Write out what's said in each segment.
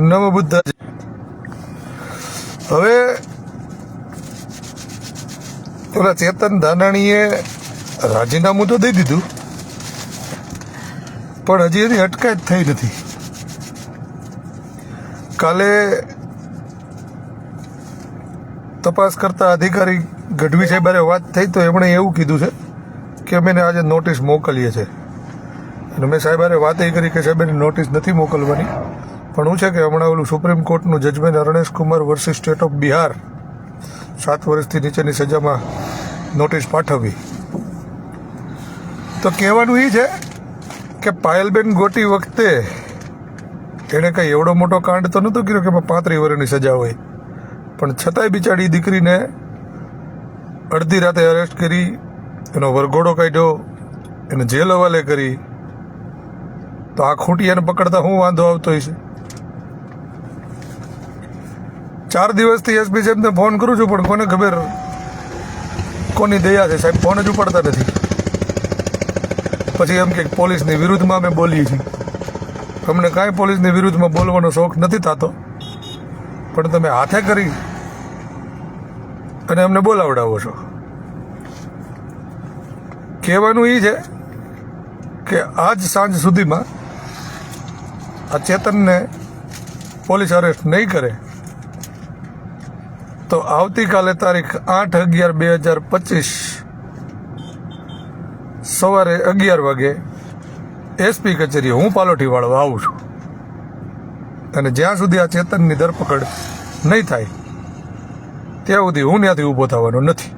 નવ બુદ્ધ હવે પેલા ચેતન ધાનાણીએ રાજીનામું તો દઈ દીધું, પણ હજી એની અટકાયત થઈ નથી. કાલે તપાસ કરતા અધિકારી ગઢવી સાહેબ વાત થઈ તો એમણે એવું કીધું છે કે અમે આજે નોટિસ મોકલીએ છીએ. અને મેં સાહેબ વાત એ કરી કે સાહેબ એની નોટિસ નથી મોકલવાની, પણ શું છે કે હમણાં ઓલું સુપ્રીમ કોર્ટનું judgement Arnesh Kumar versus state of Bihar 7 વર્ષથી નીચેની સજામાં નોટિસ પાઠવી. તો કહેવાનું એ છે કે પાયલબેન ગોટી વખતે એણે કંઈ એવડો મોટો કાંડ તો નહોતો કર્યો કે એમાં 35 વર્ષની સજા હોય, પણ છતાંય બિચારી દીકરીને અડધી રાતે અરેસ્ટ કરી, એનો વરઘોડો કાઢ્યો, એને જેલ હવાલે કરી. તો આ ખૂંટિયાને પકડતા શું વાંધો આવતો હશે? 4 દિવસથી એસપી સાહેબને ફોન કરું છું, પણ કોને ખબર કોની દયા છે, સાહેબ ફોન જ ઉપાડતા નથી. પછી એમ કે પોલીસની વિરુદ્ધમાં અમે બોલીએ છીએ. અમને કાંઈ પોલીસની વિરુદ્ધમાં બોલવાનો શોખ નથી થતો, પણ તમે હાથે કરી અને અમને બોલાવડાવો છો. કહેવાનું એ છે કે આજ સાંજ સુધીમાં આ ચેતનને પોલીસ અરેસ્ટ નહીં કરે તો આવતીકાલે તારીખ 8/11/2025 સવારે 11 વાગે એસપી કચેરીએ હું પાલોઠીવાળો આવું છું. અને જ્યાં સુધી આ ચેતનની ધરપકડ નહીં થાય ત્યાં સુધી હું ત્યાંથી ઊભો થવાનો નથી.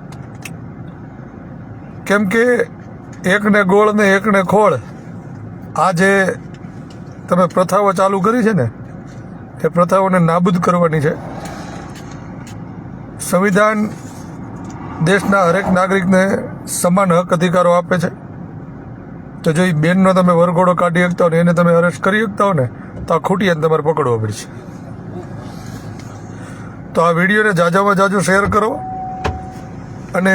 કેમ કે એકને ગોળ ને એકને ખોળ, આ જે તમે પ્રથાઓ ચાલુ કરી છે ને એ પ્રથાઓને નાબૂદ કરવાની છે. સંવિધાન દેશના હરેક નાગરિકને સમાન હક અધિકારો આપે છે. તો જો એ બેનનો તમે વરઘોડો કાઢી શકતા હો ને એને તમે અરેસ્ટ કરી શકતા હો ને તો આ ખૂટીયાને તમારે પકડવો પડશે. તો આ વિડીયોને જાજામાં જાજો શેર કરો અને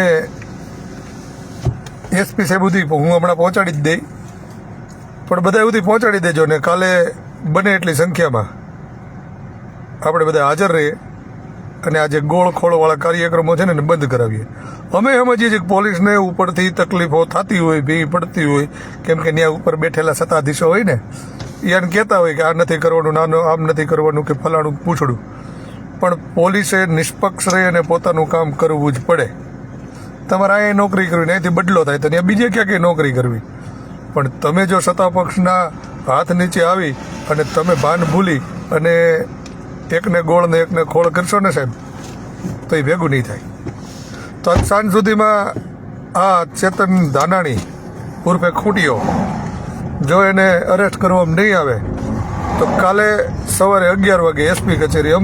એસપી સાહેબ સુધી હું હમણાં પહોંચાડી જ દઈ, પણ બધા સુધી પહોંચાડી દેજો ને કાલે બને એટલી સંખ્યામાં આપણે બધા હાજર રહીએ અને આ જે ગોળ ખોળવાળા કાર્યક્રમો છે ને એને બંધ કરાવીએ. અમે સમજીએ છીએ કે પોલીસને ઉપરથી તકલીફો થતી હોય, ભીડ પડતી હોય, કેમ કે ત્યાં ઉપર બેઠેલા સત્તાધીશો હોય ને એને કહેતા હોય કે આ નથી કરવાનું, નાનો આમ નથી કરવાનું કે ફલાણું પૂછડું, પણ પોલીસે નિષ્પક્ષ રહી અને પોતાનું કામ કરવું જ પડે. તમારે અહીંયા નોકરી કરવી, અહીંથી બદલો થાય તો ત્યાં બીજે ક્યાંક નોકરી કરવી, પણ તમે જો સત્તા પક્ષના હાથ નીચે આવી અને તમે ભાન ભૂલી અને એકને ગોળ ને એકને ખોળ કરશો ને સાહેબ તો એ ભેગું નહીં થાય. તો આજ સાંજ સુધીમાં આ ચેતન ધાનાણી ઉર્ફે ખૂટીયો જો એને અરેસ્ટ કરવામાં નહીં આવે તો કાલે સવારે 11 વાગે એસપી કચેરી